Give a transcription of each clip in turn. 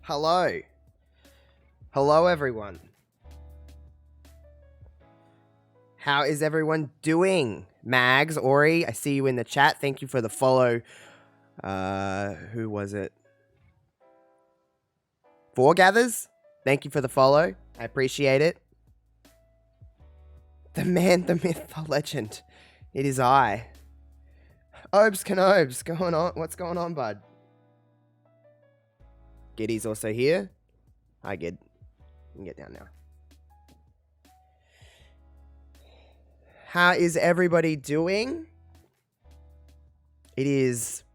Hello. Hello, everyone. How is everyone doing? Mags, Ori, I see you in the chat. Thank you for the follow. Who was it? Foregathers? Thank you for the follow. I appreciate it. The man, the myth, the legend. It is I. Obes Canobes, going on? What's going on, bud? Giddy's also here. Hi, Gid. You can get down now. How is everybody doing? It is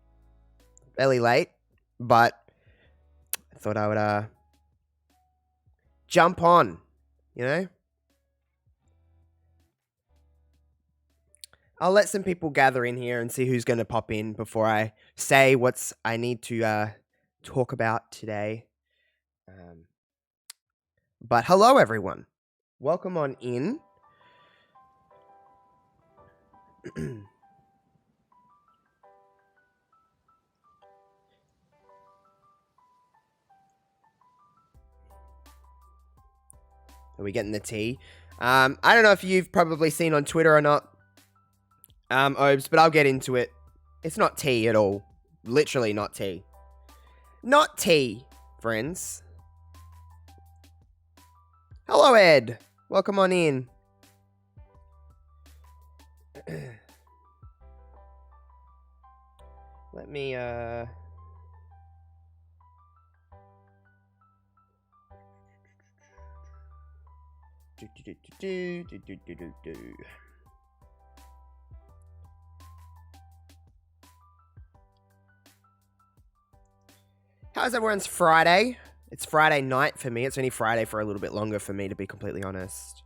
fairly late, but I thought I would jump on, you know? I'll let some people gather in here and see who's going to pop in before I say what's I need to talk about today. But hello, everyone. Welcome on in. Are we getting the tea? I don't know if you've probably seen on Twitter or not, Obes, but I'll get into it. It's not tea at all. Literally not tea. Not tea, friends. Hello, Ed. Welcome on in. Let me, How's everyone's Friday? It's Friday night for me. It's only Friday for a little bit longer for me, to be completely honest.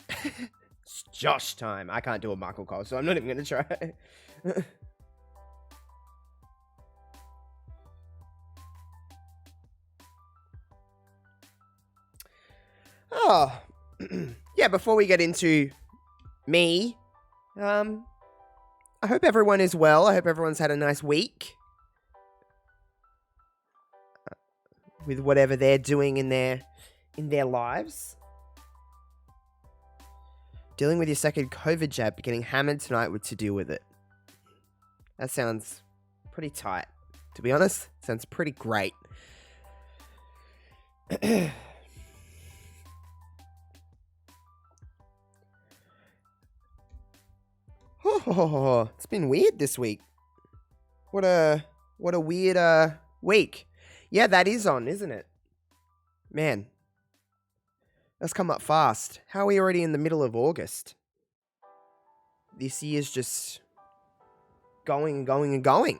It's Josh time. I can't do a Michael Cole, so I'm not even going to try. Oh, yeah, before we get into me, I hope everyone is well. I hope everyone's had a nice week with whatever they're doing in their lives. Dealing with your second COVID jab, getting hammered tonight with to deal with it. That sounds pretty tight. To be honest, sounds pretty great. Oh, it's been weird this week. What a weird week. Yeah, that is on, isn't it? Man, that's come up fast. How are we already in the middle of August? This year's just going and going and going.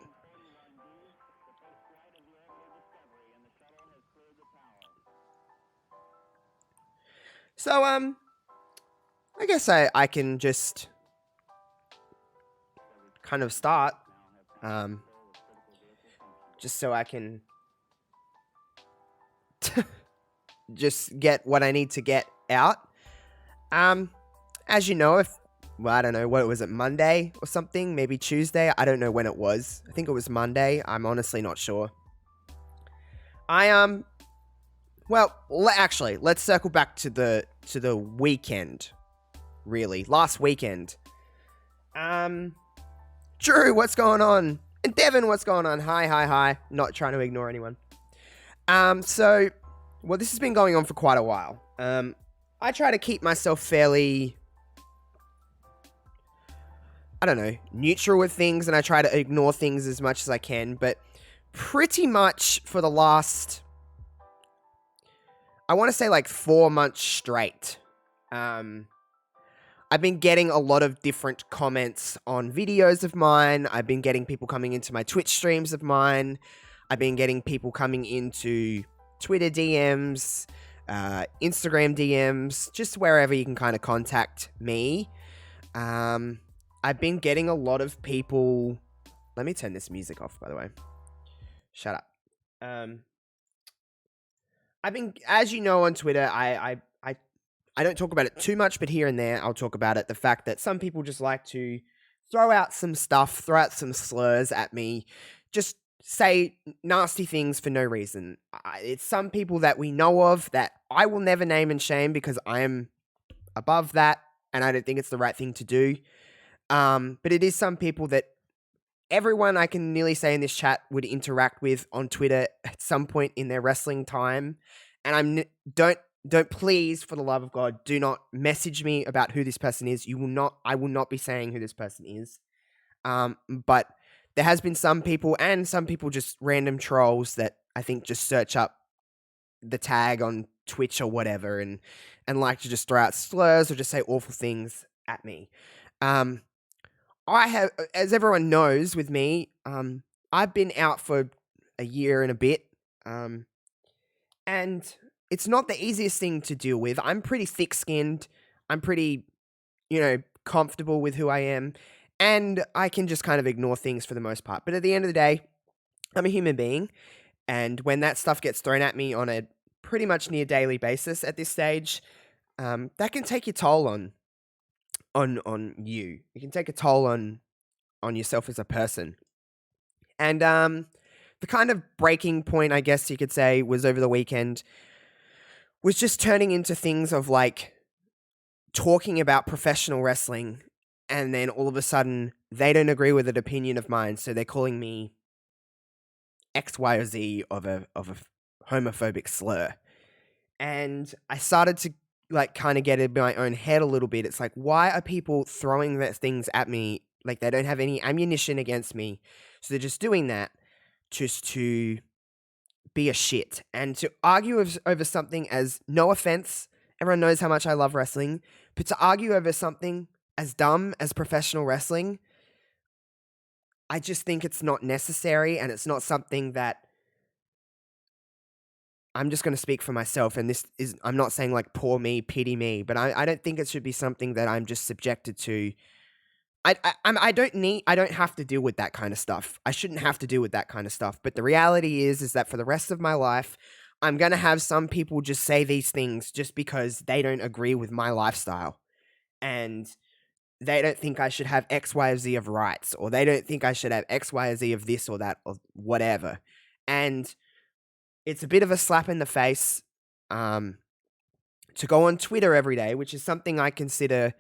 So, I guess I can just kind of start, just so I can just get what I need to get out. As you know, I don't know, what was it, Monday or something? Maybe Tuesday? I don't know when it was. I think it was Monday. I'm honestly not sure. Well, actually, let's circle back to the weekend, really. Last weekend. Drew, what's going on? And Devin, what's going on? Hi. Not trying to ignore anyone. So, well, this has been going on for quite a while. I try to keep myself fairly, I don't know, neutral with things, and I try to ignore things as much as I can, but pretty much for the last, I want to say like 4 months straight, I've been getting a lot of different comments on videos of mine. I've been getting people coming into my Twitch streams of mine. I've been getting people coming into Twitter DMs, Instagram DMs, just wherever you can kind of contact me. I've been getting a lot of people. Let me turn this music off, by the way. Shut up. I've been, as you know, on Twitter, I don't talk about it too much, but here and there, I'll talk about it. The fact that some people just like to throw out some stuff, throw out some slurs at me, just say nasty things for no reason. It's some people that we know of that I will never name and shame because I am above that and I don't think it's the right thing to do. But it is some people that everyone I can nearly say in this chat would interact with on Twitter at some point in their wrestling time. And don't please, for the love of God, do not message me about who this person is. I will not be saying who this person is. But there has been some people and some people just random trolls that I think just search up the tag on Twitch or whatever and like to just throw out slurs or just say awful things at me. I have, as everyone knows with me, I've been out for a year and a bit, and it's not the easiest thing to deal with. I'm pretty thick-skinned. I'm pretty, comfortable with who I am, and I can just kind of ignore things for the most part. But at the end of the day, I'm a human being, and when that stuff gets thrown at me on a pretty much near daily basis at this stage, that can take your toll on you. It can take a toll on yourself as a person. And the kind of breaking point, I guess you could say, was over the weekend, was just turning into things of like talking about professional wrestling, and then all of a sudden they don't agree with an opinion of mine, so they're calling me X, Y, or Z of a homophobic slur. And I started to like kind of get in my own head a little bit. It's like, why are people throwing that things at me? Like they don't have any ammunition against me. So they're just doing that just to be a shit and to argue over something as, no offense, everyone knows how much I love wrestling, but to argue over something as dumb as professional wrestling, I just think it's not necessary, and it's not something that I'm just going to speak for myself. And I'm not saying like poor me, pity me, but I don't think it should be something that I'm just subjected to. I don't have to deal with that kind of stuff. I shouldn't have to deal with that kind of stuff. But the reality is that for the rest of my life, I'm going to have some people just say these things just because they don't agree with my lifestyle. And they don't think I should have X, Y, or Z of rights, or they don't think I should have X, Y, or Z of this or that or whatever. And it's a bit of a slap in the face to go on Twitter every day, which is something I consider.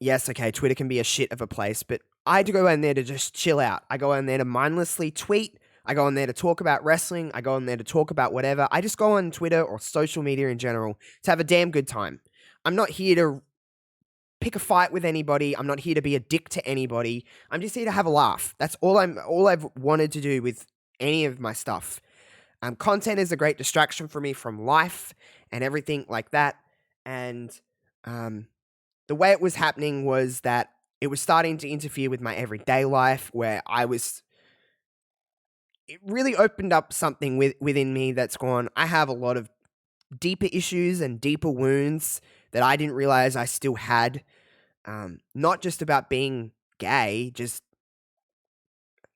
Yes, okay, Twitter can be a shit of a place, but I go in there to just chill out. I go in there to mindlessly tweet. I go in there to talk about wrestling. I go in there to talk about whatever. I just go on Twitter or social media in general to have a damn good time. I'm not here to pick a fight with anybody. I'm not here to be a dick to anybody. I'm just here to have a laugh. That's all I've wanted to do with any of my stuff. Content is a great distraction for me from life and everything like that. And the way it was happening was that it was starting to interfere with my everyday life, where it really opened up something within me that's gone, I have a lot of deeper issues and deeper wounds that I didn't realize I still had. Not just about being gay, just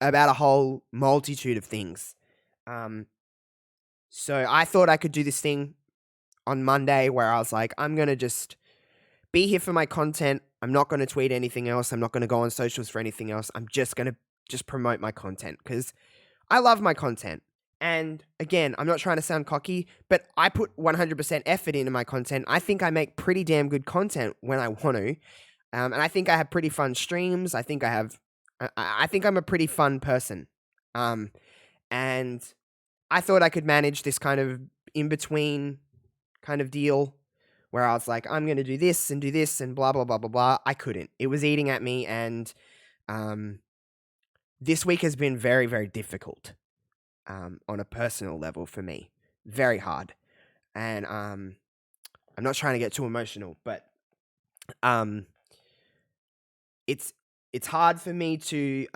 about a whole multitude of things. So I thought I could do this thing on Monday where I was like, I'm going to just be here for my content. I'm not going to tweet anything else. I'm not going to go on socials for anything else. I'm just going to just promote my content because I love my content. And again, I'm not trying to sound cocky, but I put 100% effort into my content. I think I make pretty damn good content when I want to. And I think I have pretty fun streams. I think I'm a pretty fun person. And I thought I could manage this kind of in-between kind of deal where I was like, I'm going to do this and blah, blah, blah, blah, blah. I couldn't. It was eating at me, and this week has been very, very difficult on a personal level for me. Very hard. And I'm not trying to get too emotional, but it's hard for me to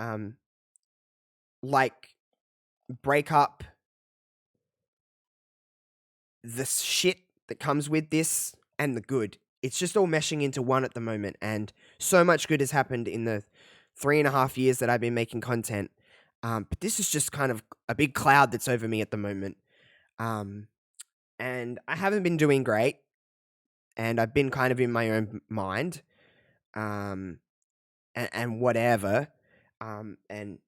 like break up the shit that comes with this and the good. It's just all meshing into one at the moment, and so much good has happened in the 3.5 years that I've been making content. But this is just kind of a big cloud that's over me at the moment. And I haven't been doing great, and I've been kind of in my own mind, and whatever. And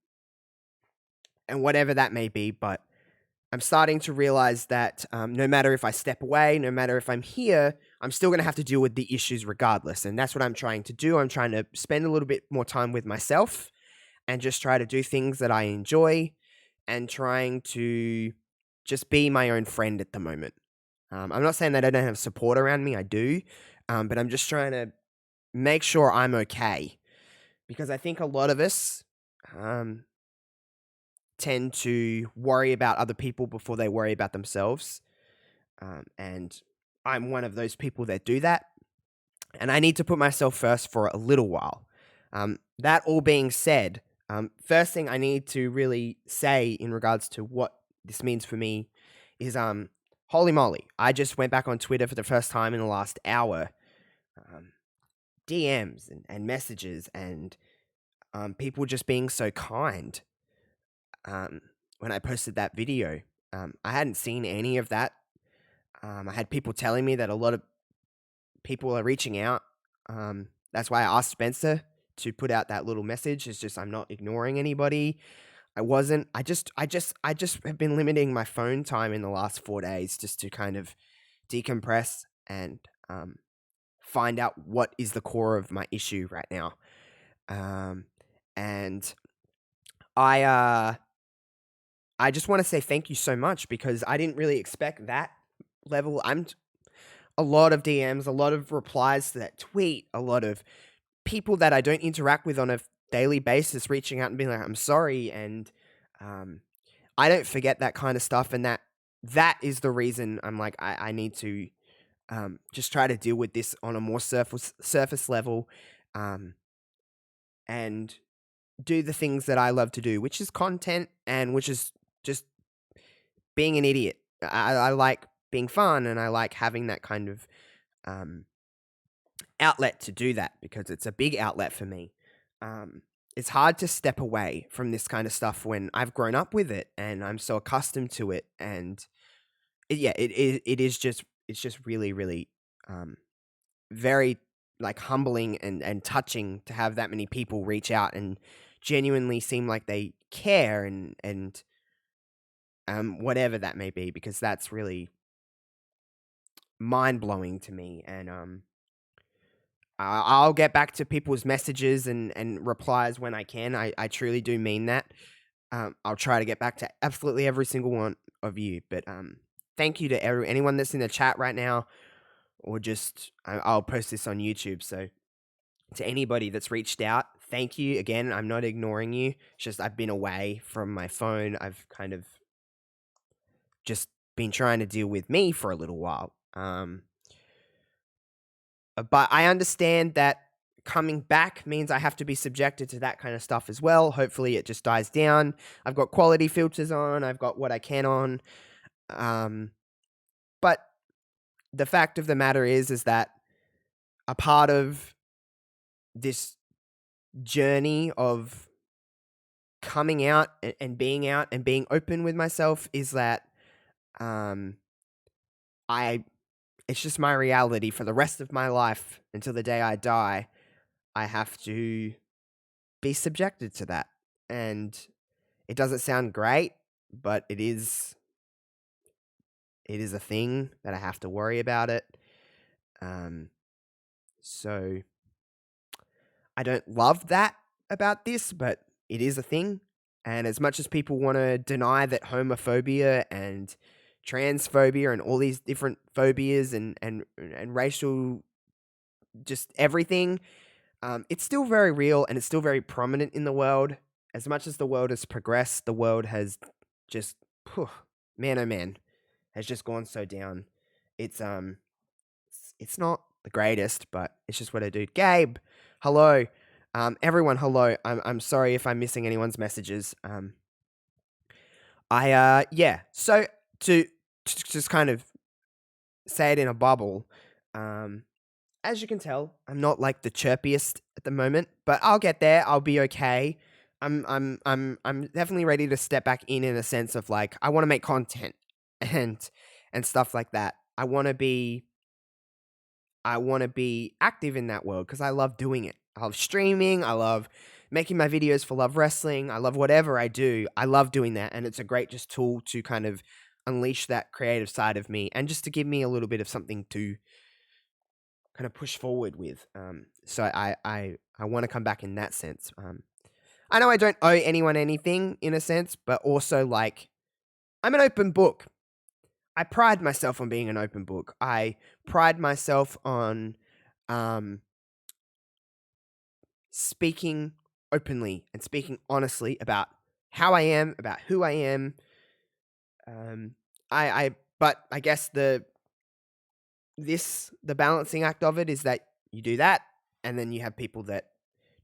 and whatever that may be. But I'm starting to realize that no matter if I step away, no matter if I'm here, I'm still going to have to deal with the issues regardless. And that's what I'm trying to do. I'm trying to spend a little bit more time with myself and just try to do things that I enjoy and trying to just be my own friend at the moment. I'm not saying that I don't have support around me, I do, but I'm just trying to make sure I'm okay because I think a lot of us um, tend to worry about other people before they worry about themselves. And I'm one of those people that do that. And I need to put myself first for a little while. That all being said, first thing I need to really say in regards to what this means for me is holy moly, I just went back on Twitter for the first time in the last hour. DMs and messages and people just being so kind. When I posted that video, I hadn't seen any of that. I had people telling me that a lot of people are reaching out. That's why I asked Spencer to put out that little message. It's just I'm not ignoring anybody. I wasn't. I just have been limiting my phone time in the last 4 days just to kind of decompress and find out what is the core of my issue right now. And I just want to say thank you so much because I didn't really expect that level. A lot of DMs, a lot of replies to that tweet, a lot of people that I don't interact with on a daily basis reaching out and being like, I'm sorry. And I don't forget that kind of stuff. And that is the reason I'm like, I need to just try to deal with this on a more surface level and do the things that I love to do, which is content and which is just being an idiot. I like being fun and I like having that kind of outlet to do that because it's a big outlet for me. It's hard to step away from this kind of stuff when I've grown up with it and I'm so accustomed to it. And it is just it's just really really very like humbling and touching to have that many people reach out and genuinely seem like they care and whatever that may be because that's really mind blowing to me and I'll get back to people's messages and replies when I can. I truly do mean that. I'll try to get back to absolutely every single one of you. But thank you to anyone that's in the chat right now, or just I'll post this on YouTube. So to anybody that's reached out, thank you again. I'm not ignoring you. It's just I've been away from my phone. I've kind of just been trying to deal with me for a little while. But I understand that coming back means I have to be subjected to that kind of stuff as well. Hopefully it just dies down. I've got quality filters on. I've got what I can on. But the fact of the matter is that a part of this journey of coming out and being open with myself is that it's just my reality for the rest of my life until the day I die. I have to be subjected to that. And it doesn't sound great, but it is a thing that I have to worry about it. So I don't love that about this, but it is a thing. And as much as people want to deny that homophobia and transphobia and all these different phobias and racial, just everything, it's still very real and it's still very prominent in the world. As much as the world has progressed, the world has just, man, oh man, has just gone so down. It's not the greatest, but it's just what I do. Gabe, hello. Everyone, hello. I'm sorry if I'm missing anyone's messages. So to just kind of say it in a bubble, as you can tell, I'm not like the chirpiest at the moment, but I'll get there. I'll be okay. I'm definitely ready to step back in a sense of like I want to make content and stuff like that. I want to be active in that world because I love doing it. I love streaming. I love making my videos for Love Wrestling. I love whatever I do. I love doing that. And it's a great just tool to kind of unleash that creative side of me and just to give me a little bit of something to kind of push forward with. So I want to come back in that sense. I know I don't owe anyone anything in a sense, but also like I'm an open book. I pride myself on being an open book. I pride myself on speaking openly and speaking honestly about how I am, about who I am. But I guess the balancing act of it is that you do that, and then you have people that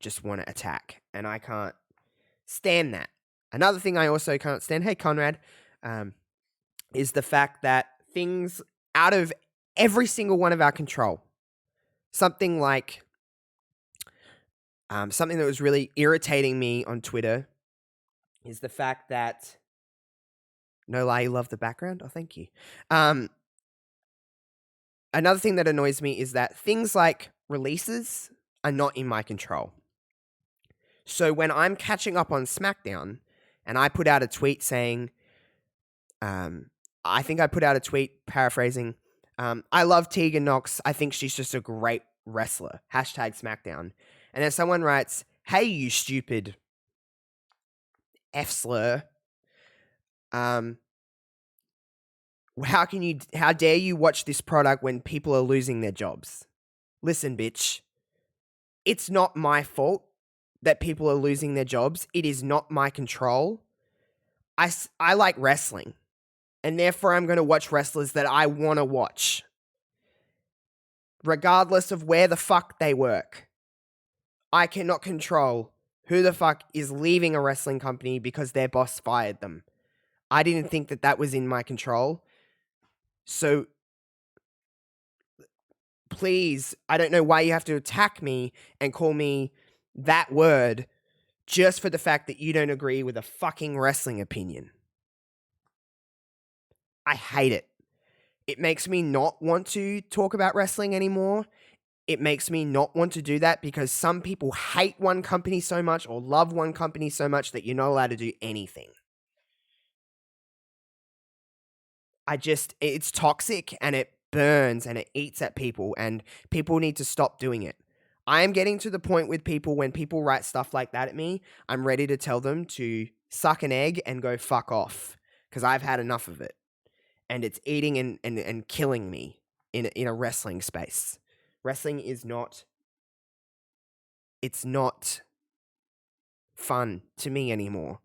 just want to attack, and I can't stand that. Another thing I also can't stand, hey Conrad, is the fact that things out of every single one of our control, something like something that was really irritating me on Twitter is the fact that, no lie, you love the background? Oh, thank you. Another thing that annoys me is that things like releases are not in my control. So when I'm catching up on SmackDown and I put out a tweet saying, I think I put out a tweet paraphrasing, I love Tegan Nox. I think she's just a great wrestler. Hashtag SmackDown. And then someone writes, hey, you stupid F slur. How dare you watch this product when people are losing their jobs? Listen, bitch. It's not my fault that people are losing their jobs. It is not my control. I like wrestling, and therefore I'm going to watch wrestlers that I want to watch, regardless of where the fuck they work. I cannot control who the fuck is leaving a wrestling company because their boss fired them. I didn't think that was in my control. So please, I don't know why you have to attack me and call me that word just for the fact that you don't agree with a fucking wrestling opinion. I hate it. It makes me not want to talk about wrestling anymore. It makes me not want to do that because some people hate one company so much or love one company so much that you're not allowed to do anything. It's toxic and it burns and it eats at people, and people need to stop doing it. I am getting to the point with people when people write stuff like that at me, I'm ready to tell them to suck an egg and go fuck off because I've had enough of it. And it's eating and killing me in a wrestling space. Wrestling is not, it's not fun to me anymore.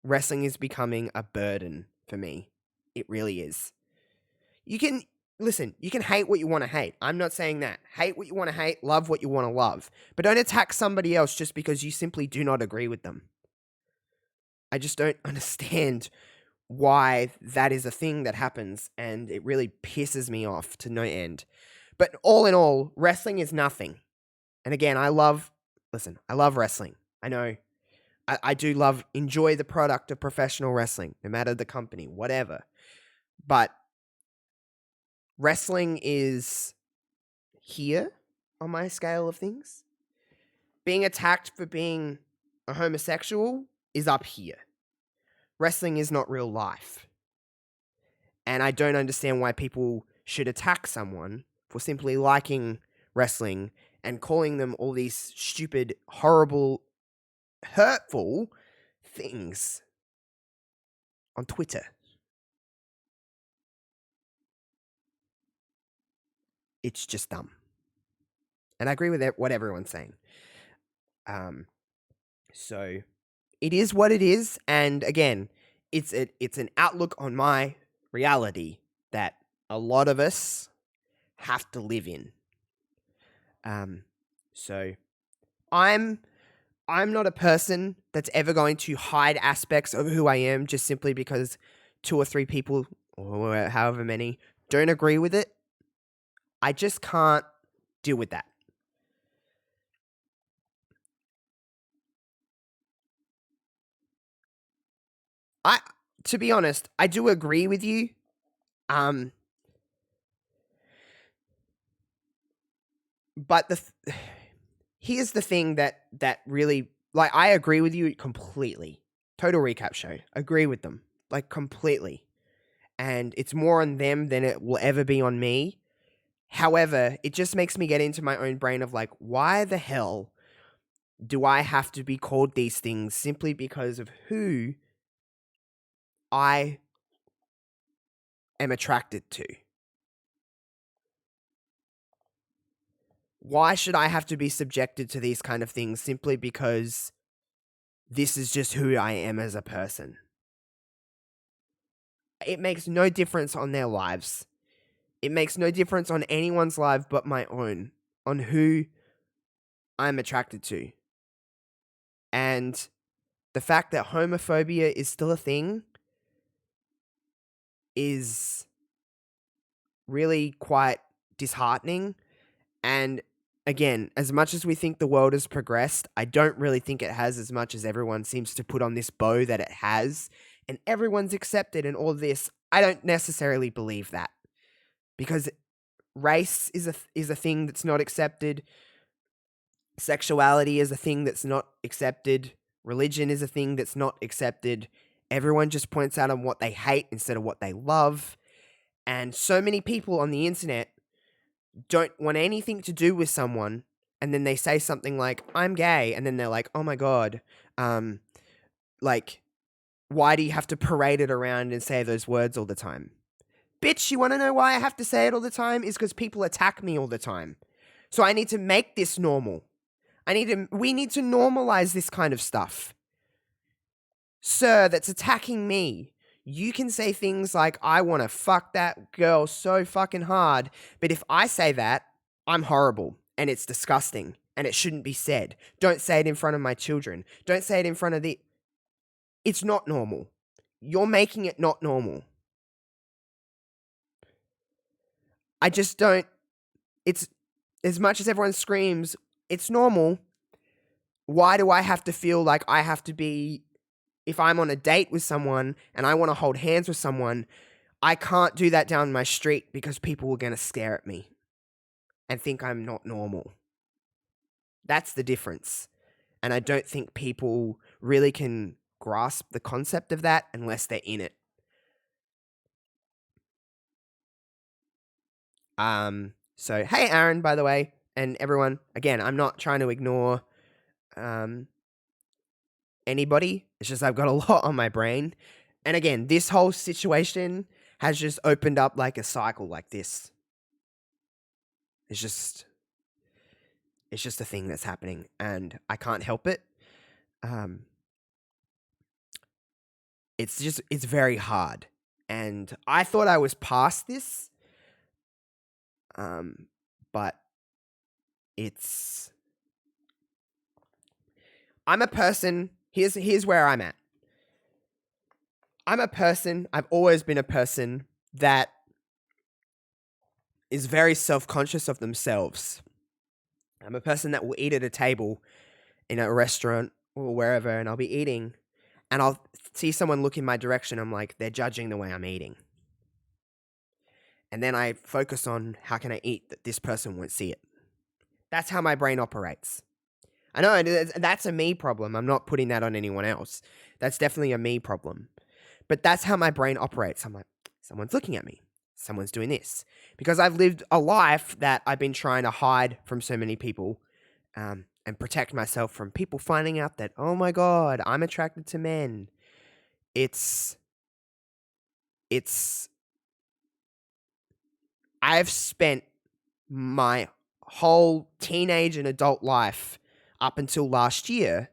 Wrestling is becoming a burden for me. It really is. You can hate what you want to hate. I'm not saying that. Hate what you want to hate, love what you want to love. But don't attack somebody else just because you simply do not agree with them. I just don't understand why that is a thing that happens, and it really pisses me off to no end. But all in all, wrestling is nothing. And again, I love wrestling. I know. I do enjoy the product of professional wrestling, no matter the company, whatever. But wrestling is here on my scale of things. Being attacked for being a homosexual is up here. Wrestling is not real life. And I don't understand why people should attack someone for simply liking wrestling and calling them all these stupid, horrible, hurtful things on Twitter. It's just dumb. And I agree with what everyone's saying. So it is what it is. And again, it's an outlook on my reality that a lot of us have to live in. So I'm not a person that's ever going to hide aspects of who I am just simply because 2 or 3 people, or however many, don't agree with it. I just can't deal with that. To be honest, I do agree with you. But here's the thing that really, like, I agree with you completely. Total recap show. Agree with them. Like, completely. And it's more on them than it will ever be on me. However, it just makes me get into my own brain of like, why the hell do I have to be called these things simply because of who I am attracted to? Why should I have to be subjected to these kind of things simply because this is just who I am as a person? It makes no difference on their lives. It makes no difference on anyone's life but my own, on who I'm attracted to. And the fact that homophobia is still a thing is really quite disheartening. And again, as much as we think the world has progressed, I don't really think it has as much as everyone seems to put on this bow that it has. And everyone's accepted and all this. I don't necessarily believe that. Because race is a thing that's not accepted. Sexuality is a thing that's not accepted. Religion is a thing that's not accepted. Everyone just points out on what they hate instead of what they love. And so many people on the internet don't want anything to do with someone, and then they say something like, I'm gay, and then they're like, oh my god, like, why do you have to parade it around and say those words all the time? Bitch, you want to know why I have to say it all the time? Is because people attack me all the time. So I need to make this normal. We need to normalize this kind of stuff. Sir, that's attacking me. You can say things like, I want to fuck that girl so fucking hard. But if I say that, I'm horrible and it's disgusting and it shouldn't be said. Don't say it in front of my children. Don't say it in front of the... It's not normal. You're making it not normal. I just don't... It's... As much as everyone screams, it's normal. Why do I have to feel like I have to be... If I'm on a date with someone and I want to hold hands with someone, I can't do that down my street because people are going to stare at me and think I'm not normal. That's the difference. And I don't think people really can grasp the concept of that unless they're in it. So, hey, Aaron, by the way, and everyone, again, I'm not trying to ignore anybody. It's just I've got a lot on my brain. And again, this whole situation has just opened up like a cycle like this. It's just a thing that's happening and I can't help it. It's very hard. And I thought I was past this. But I'm a person, here's where I'm at. I've always been a person that is very self-conscious of themselves. I'm a person that will eat at a table in a restaurant or wherever, and I'll be eating, and I'll see someone look in my direction. I'm like, they're judging the way I'm eating. And then I focus on how can I eat that this person won't see it. That's how my brain operates. I know that's a me problem. I'm not putting that on anyone else. That's definitely a me problem. But that's how my brain operates. I'm like, someone's looking at me. Someone's doing this. Because I've lived a life that I've been trying to hide from so many people and protect myself from people finding out that, oh my God, I'm attracted to men. I've spent my whole teenage and adult life up until last year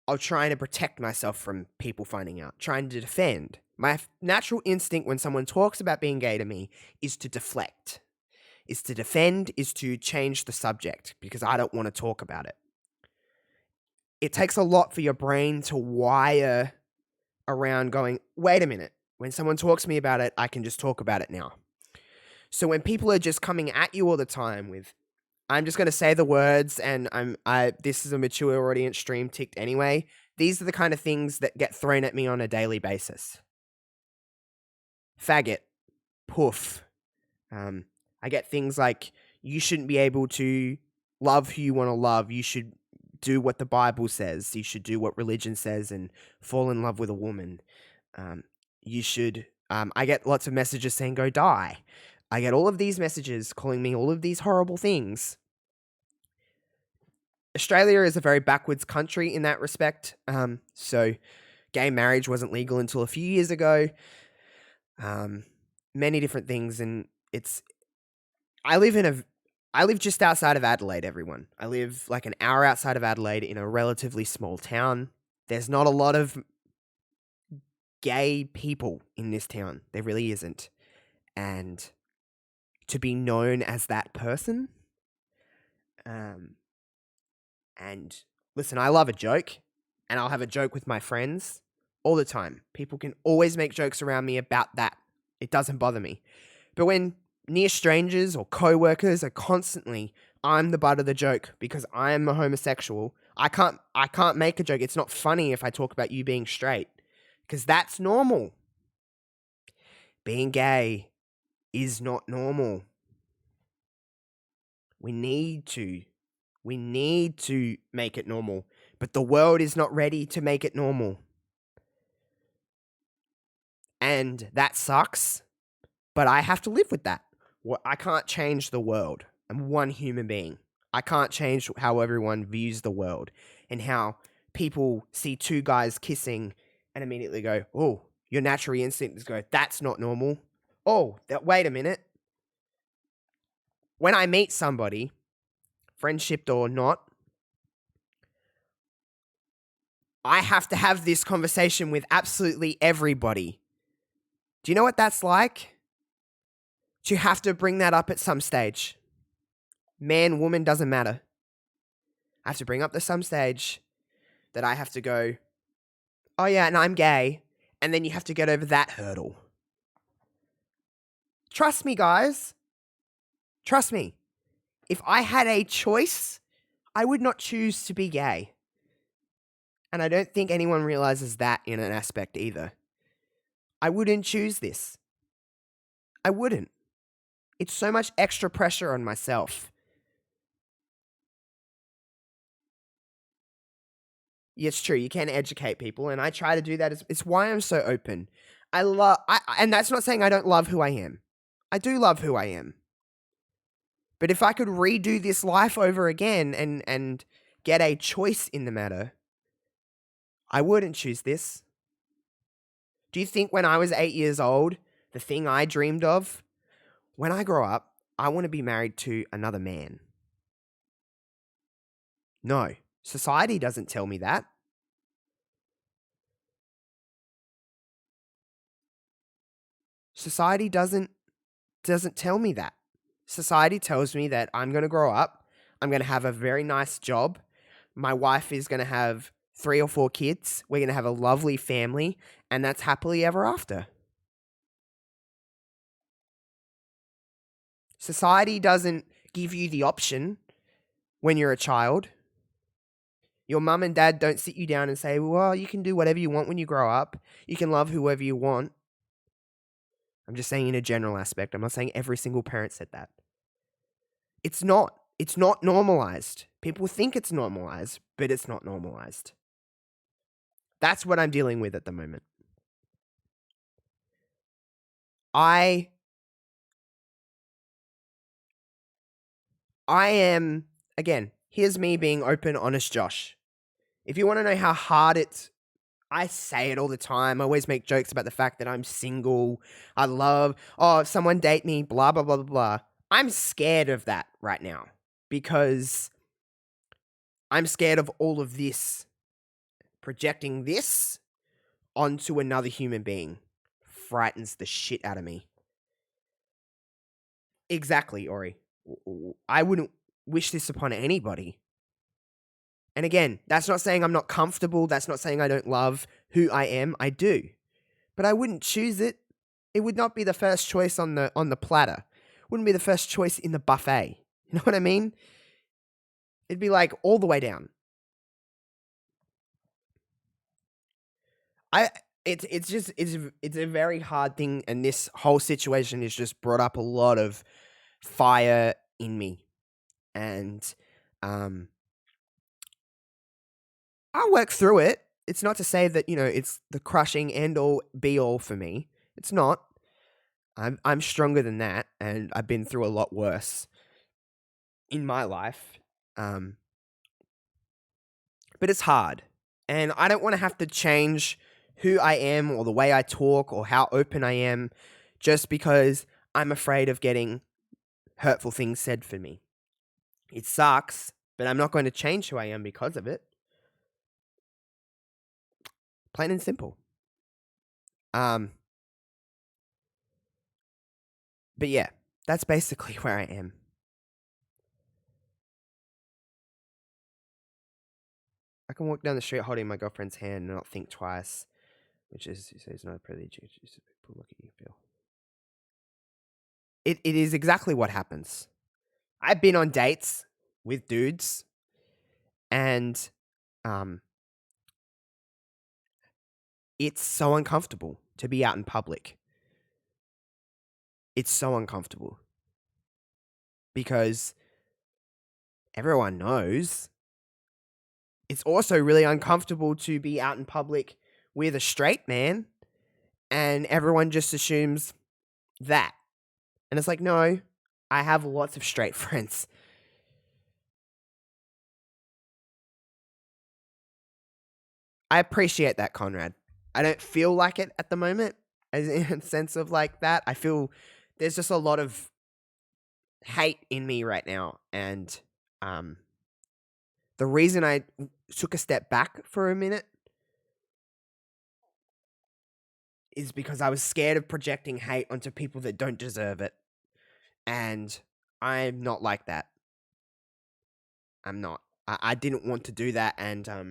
of trying to protect myself from people finding out, trying to defend. My natural instinct when someone talks about being gay to me is to deflect, is to defend, is to change the subject because I don't want to talk about it. It takes a lot for your brain to wire around going, wait a minute, when someone talks to me about it, I can just talk about it now. So when people are just coming at you all the time with, I'm just going to say the words and this is a mature audience stream ticked anyway. These are the kind of things that get thrown at me on a daily basis. Faggot. Poof. I get things like, you shouldn't be able to love who you want to love. You should do what the Bible says. You should do what religion says and fall in love with a woman. You should. I get lots of messages saying, go die. I get all of these messages calling me all of these horrible things. Australia is a very backwards country in that respect. So gay marriage wasn't legal until a few years ago. Many different things, and I live just outside of Adelaide, everyone. I live like an hour outside of Adelaide in a relatively small town. There's not a lot of gay people in this town. There really isn't. And to be known as that person, and listen, I love a joke, and I'll have a joke with my friends all the time. People can always make jokes around me about that. It doesn't bother me. But when near strangers or co-workers are constantly, I'm the butt of the joke because I am a homosexual, I can't make a joke. It's not funny if I talk about you being straight because that's normal. Being gay is not normal. We need to make it normal, but the world is not ready to make it normal. And that sucks, but I have to live with that. I can't change the world. I'm one human being. I can't change how everyone views the world and how people see two guys kissing and immediately go, oh, your natural instinct is go, that's not normal. Oh, wait a minute. When I meet somebody, friendship or not, I have to have this conversation with absolutely everybody. Do you know what that's like? You have to bring that up at some stage. Man, woman, doesn't matter. I have to bring up to some stage that I have to go, oh yeah, and I'm gay. And then you have to get over that hurdle. Trust me, guys. Trust me. If I had a choice, I would not choose to be gay. And I don't think anyone realizes that in an aspect either. I wouldn't choose this. I wouldn't. It's so much extra pressure on myself. Yeah, it's true. You can educate people, and I try to do that. It's why I'm so open. And that's not saying I don't love who I am. I do love who I am. But if I could redo this life over again and get a choice in the matter, I wouldn't choose this. Do you think when I was 8 years old, the thing I dreamed of, when I grow up, I want to be married to another man? No, society doesn't tell me that. Society doesn't tell me that. Society tells me that I'm going to grow up, I'm going to have a very nice job, my wife is going to have 3 or 4 kids, we're going to have a lovely family, and that's happily ever after. Society doesn't give you the option when you're a child. Your mum and dad don't sit you down and say, well, you can do whatever you want when you grow up. You can love whoever you want. I'm just saying in a general aspect. I'm not saying every single parent said that. It's not. It's not normalized. People think it's normalized, but it's not normalized. That's what I'm dealing with at the moment. I am, again, here's me being open, honest Josh. If you want to know how hard I say it all the time. I always make jokes about the fact that I'm single. I love, if someone date me, blah, blah, blah, blah, blah. I'm scared of that right now because I'm scared of all of this, projecting this onto another human being frightens the shit out of me. Exactly, Ori. I wouldn't wish this upon anybody. And again, that's not saying I'm not comfortable. That's not saying I don't love who I am. I do. But I wouldn't choose it. It would not be the first choice on the platter. Wouldn't be the first choice in the buffet. You know what I mean? It'd be like all the way down. It's a very hard thing, and this whole situation has just brought up a lot of fire in me. And I'll work through it. It's not to say that, it's the crushing end all be all for me. It's not. I'm stronger than that, and I've been through a lot worse in my life. Um, but it's hard. And I don't want to have to change who I am or the way I talk or how open I am just because I'm afraid of getting hurtful things said for me. It sucks, but I'm not going to change who I am because of it. Plain and simple. But yeah, that's basically where I am. I can walk down the street holding my girlfriend's hand and not think twice, which is, he says, not a privilege. It's just people look at you, feel. It is exactly what happens. I've been on dates with dudes, and it's so uncomfortable to be out in public. It's so uncomfortable because everyone knows. It's also really uncomfortable to be out in public with a straight man, and everyone just assumes that. And it's like, no, I have lots of straight friends. I appreciate that, Conrad. I don't feel like it at the moment, as in a sense of like that. I feel there's just a lot of hate in me right now, and the reason I took a step back for a minute is because I was scared of projecting hate onto people that don't deserve it, and I'm not like that. I'm not. I didn't want to do that, and I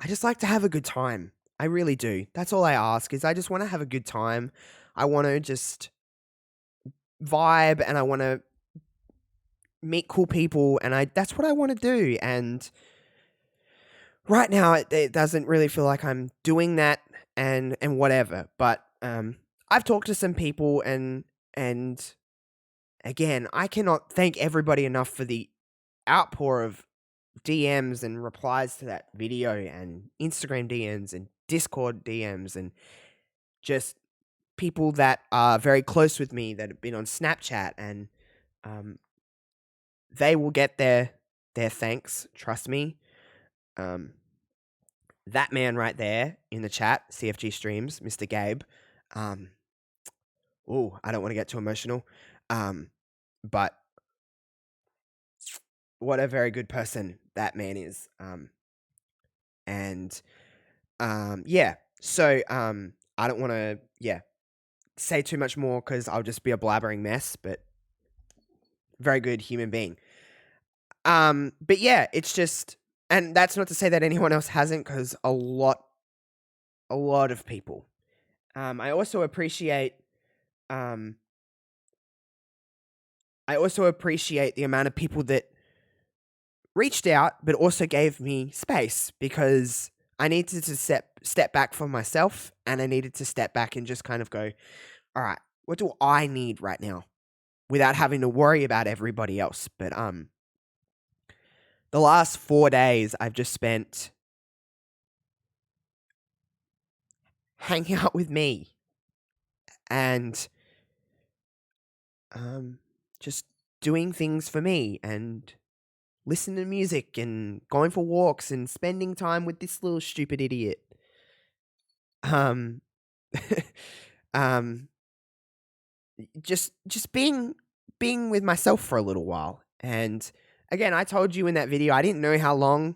just like to have a good time. I really do. That's all I ask, is I just want to have a good time. I want to just vibe, and I want to meet cool people, and that's what I want to do. And right now it doesn't really feel like I'm doing that, and whatever. But I've talked to some people, and again, I cannot thank everybody enough for the outpour of DMs and replies to that video, and Instagram DMs and Discord DMs, and just people that are very close with me that have been on Snapchat, and they will get their thanks, trust me. That man right there in the chat, CFG Streams, Mr. Gabe. I don't want to get too emotional. But what a very good person that man is. Yeah. So I don't want to say too much more because I'll just be a blabbering mess, but very good human being. But yeah, it's just, and that's not to say that anyone else hasn't, because a lot of people. I also appreciate the amount of people that reached out, but also gave me space, because I needed to step back from myself, and I needed to step back and just kind of go, all right, what do I need right now, without having to worry about everybody else. But the last 4 days I've just spent hanging out with me, and just doing things for me, and listening to music, and going for walks, and spending time with this little stupid idiot. Um, um, just being with myself for a little while. And again, I told you in that video, I didn't know how long.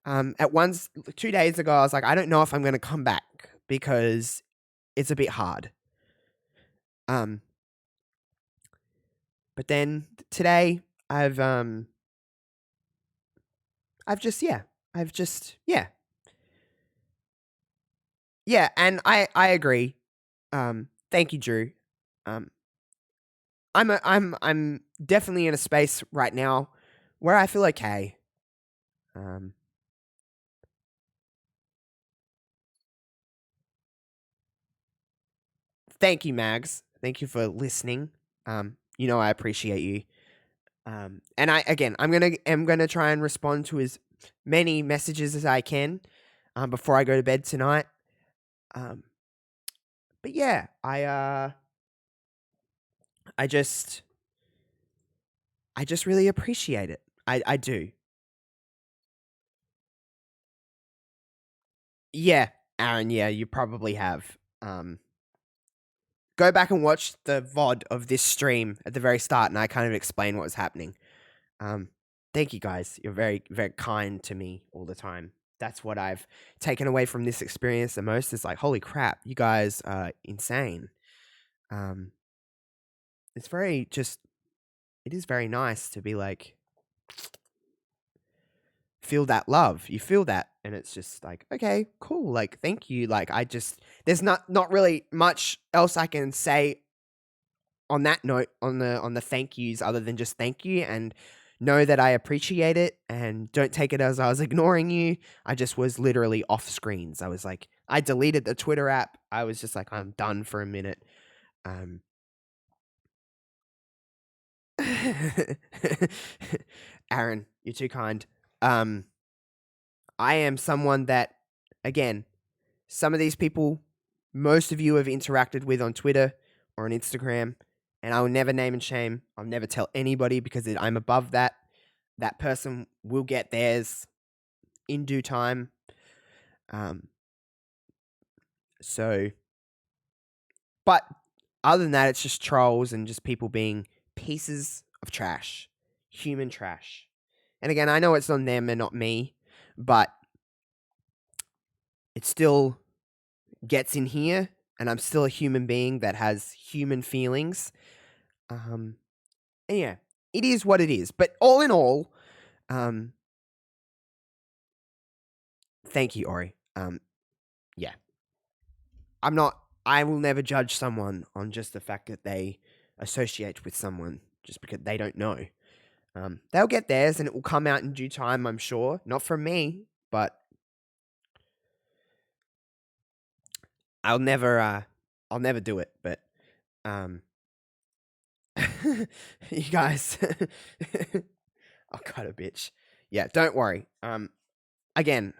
At once 2 days ago, I was like, I don't know if I'm going to come back because it's a bit hard. But then today I've just and I agree. Thank you, Drew. I'm definitely in a space right now where I feel okay. Thank you, Mags. Thank you for listening. I appreciate you. And I'm gonna try and respond to as many messages as I can before I go to bed tonight. But yeah, I just really appreciate it. I do. Yeah, Aaron, yeah, you probably have. Go back and watch the VOD of this stream at the very start, and I kind of explain what was happening. Thank you guys. You're very, very kind to me all the time. That's what I've taken away from this experience the most. Is like, holy crap, you guys are insane. It's very just. It is very nice to be like, feel that love. You feel that, and it's just like, okay, cool. Like, thank you. Like, there's not really much else I can say on that note on the thank yous other than just thank you and know that I appreciate it and don't take it as I was ignoring you. I just was literally off screens. I was like, I deleted the Twitter app. I was just like, I'm done for a minute. Aaron, you're too kind. I am someone that, again, some of these people, most of you have interacted with on Twitter or on Instagram, and I will never name and shame. I'll never tell anybody because I'm above that. That person will get theirs in due time. But other than that, it's just trolls and just people being pieces of trash, human trash. And again, I know it's on them and not me, but it still gets in here, and I'm still a human being that has human feelings. And yeah, it is what it is. But all in all, thank you, Ori. Yeah. I will never judge someone on just the fact that they associate with someone just because they don't know. They'll get theirs and it will come out in due time, I'm sure. Not from me, but I'll never do it. But you guys, oh god, a bitch. Yeah, don't worry. Again,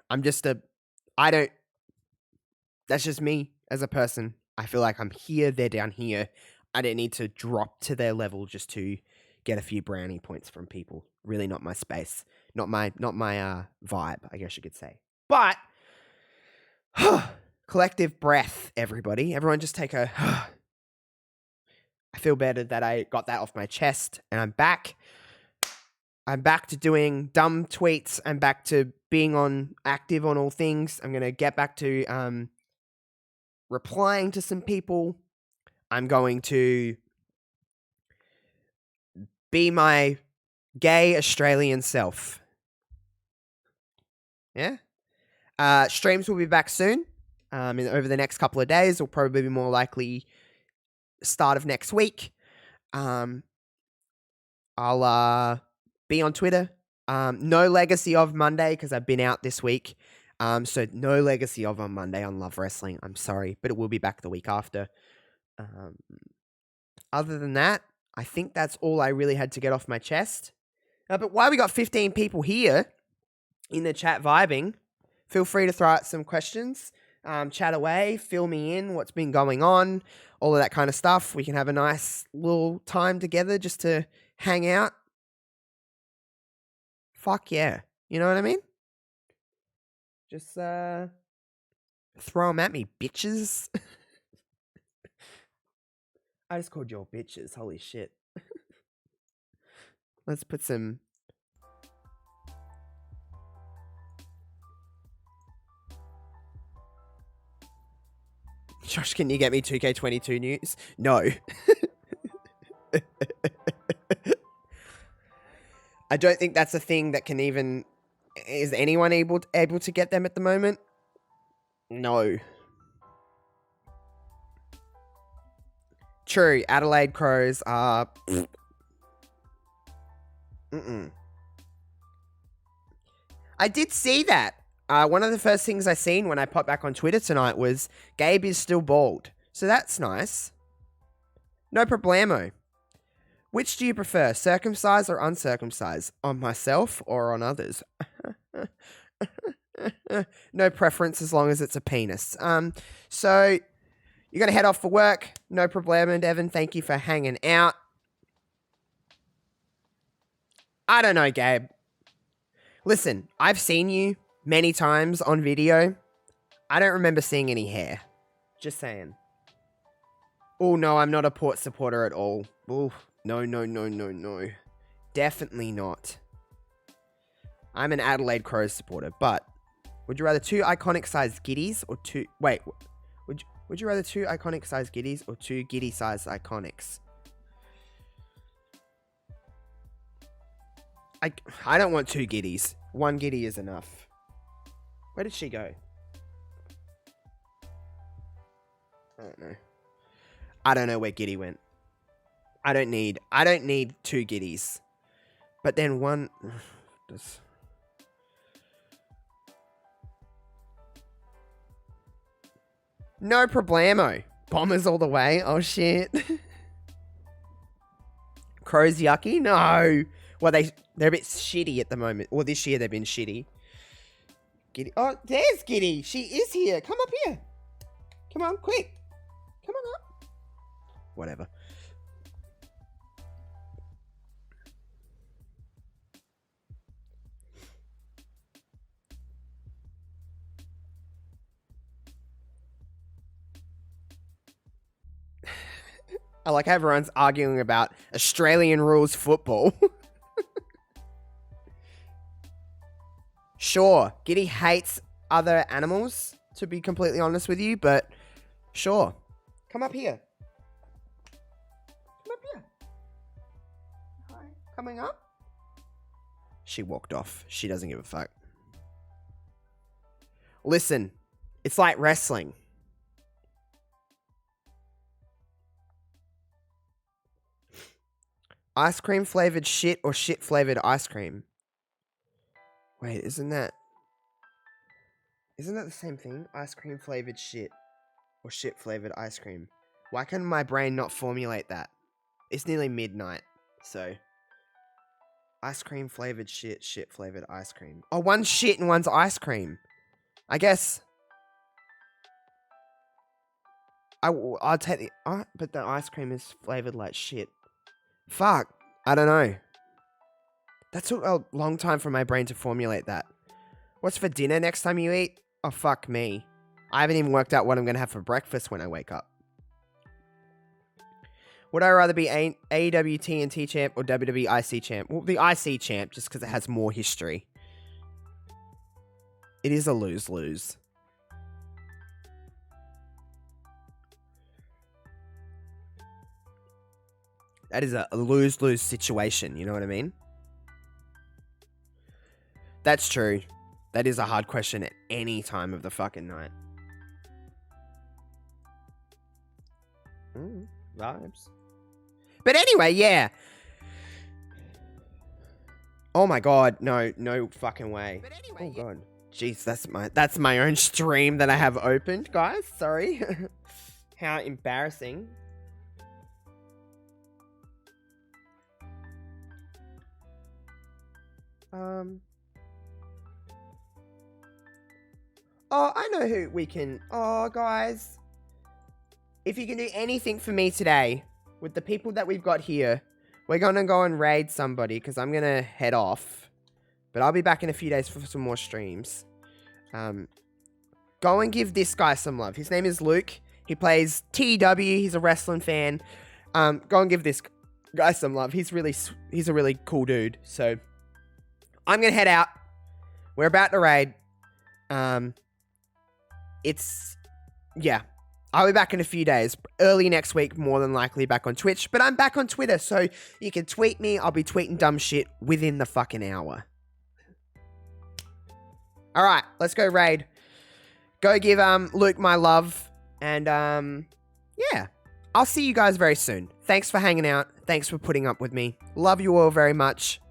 that's just me as a person. I feel like I'm here, they're down here. I don't need to drop to their level just to get a few brownie points from people. Really not my space. Not my vibe, I guess you could say. But collective breath, everybody. Everyone just take a I feel better that I got that off my chest and I'm back. I'm back to doing dumb tweets. I'm back to being active on all things. I'm going to get back to replying to some people. I'm going to be my gay Australian self. Yeah? Streams will be back soon. Over the next couple of days. Will probably be more likely start of next week. I'll be on Twitter. No legacy of Monday because I've been out this week. So no legacy of on Monday on Love Wrestling. I'm sorry, but it will be back the week after. Other than that, I think that's all I really had to get off my chest. But while we got 15 people here in the chat vibing, feel free to throw out some questions. Chat away, fill me in, what's been going on, all of that kind of stuff. We can have a nice little time together just to hang out. Fuck yeah. You know what I mean? Just throw them at me, bitches. I just called y'all bitches. Holy shit. Let's put some... Josh, can you get me 2K22 news? No. I don't think that's a thing that can even... Is anyone able to get them at the moment? No. True, Adelaide Crows are... I did see that. One of the first things I seen when I popped back on Twitter tonight was Gabe is still bald. So that's nice. No problemo. Which do you prefer, circumcised or uncircumcised? On myself or on others? No preference as long as it's a penis. So you're gonna head off for work. No problemo, Devin. Thank you for hanging out. I don't know, Gabe. Listen, I've seen you many times on video. I don't remember seeing any hair. Just saying. Oh, no, I'm not a Port supporter at all. Oh, no. Definitely not. I'm an Adelaide Crows supporter, but would you rather 2 iconic-sized giddies or 2... Wait, would you rather 2 iconic-sized giddies or 2 giddy-sized iconics? I don't want 2 giddies. 1 giddy is enough. Where did she go? I don't know. I don't know where Giddy went. I don't need 2 giddies. But then one No problemo. Bombers all the way. Oh shit. Crows yucky? No. Well, they're a bit shitty at the moment. Well, this year they've been shitty. Giddy. Oh, there's Giddy. She is here. Come up here. Come on, quick. Come on up. Whatever. I like how everyone's arguing about Australian rules football. Sure, Giddy hates other animals, to be completely honest with you, but sure. Come up here. Come up here. Hi. Coming up? She walked off. She doesn't give a fuck. Listen, it's like wrestling. Ice cream flavored shit or shit flavored ice cream? Wait, isn't that the same thing? Ice cream flavored shit or shit flavored ice cream. Why can my brain not formulate that? It's nearly midnight, so ice cream flavored shit, shit flavored ice cream. Oh, one's shit and one's ice cream. I guess I'll take the but the ice cream is flavored like shit. Fuck, I don't know. That took a long time for my brain to formulate that. What's for dinner next time you eat? Oh, fuck me. I haven't even worked out what I'm going to have for breakfast when I wake up. Would I rather be AEW TNT champ or WWE IC champ? Well, the IC champ, just because it has more history. It is a lose-lose. That is a lose-lose situation, you know what I mean? That's true. That is a hard question at any time of the fucking night. Vibes. But anyway, yeah. Oh my god, no fucking way. Anyway, oh god. Jeez, that's my own stream that I have opened, guys. Sorry. How embarrassing. Oh, I know who we can... Oh, guys. If you can do anything for me today, with the people that we've got here, we're going to go and raid somebody, because I'm going to head off. But I'll be back in a few days for some more streams. Go and give this guy some love. His name is Luke. He plays TEW. He's a wrestling fan. Go and give this guy some love. He's a really cool dude. So, I'm going to head out. We're about to raid. Yeah. I'll be back in a few days. Early next week, more than likely back on Twitch. But I'm back on Twitter, so you can tweet me. I'll be tweeting dumb shit within the fucking hour. Alright, let's go raid. Go give Luke my love. And yeah. I'll see you guys very soon. Thanks for hanging out. Thanks for putting up with me. Love you all very much.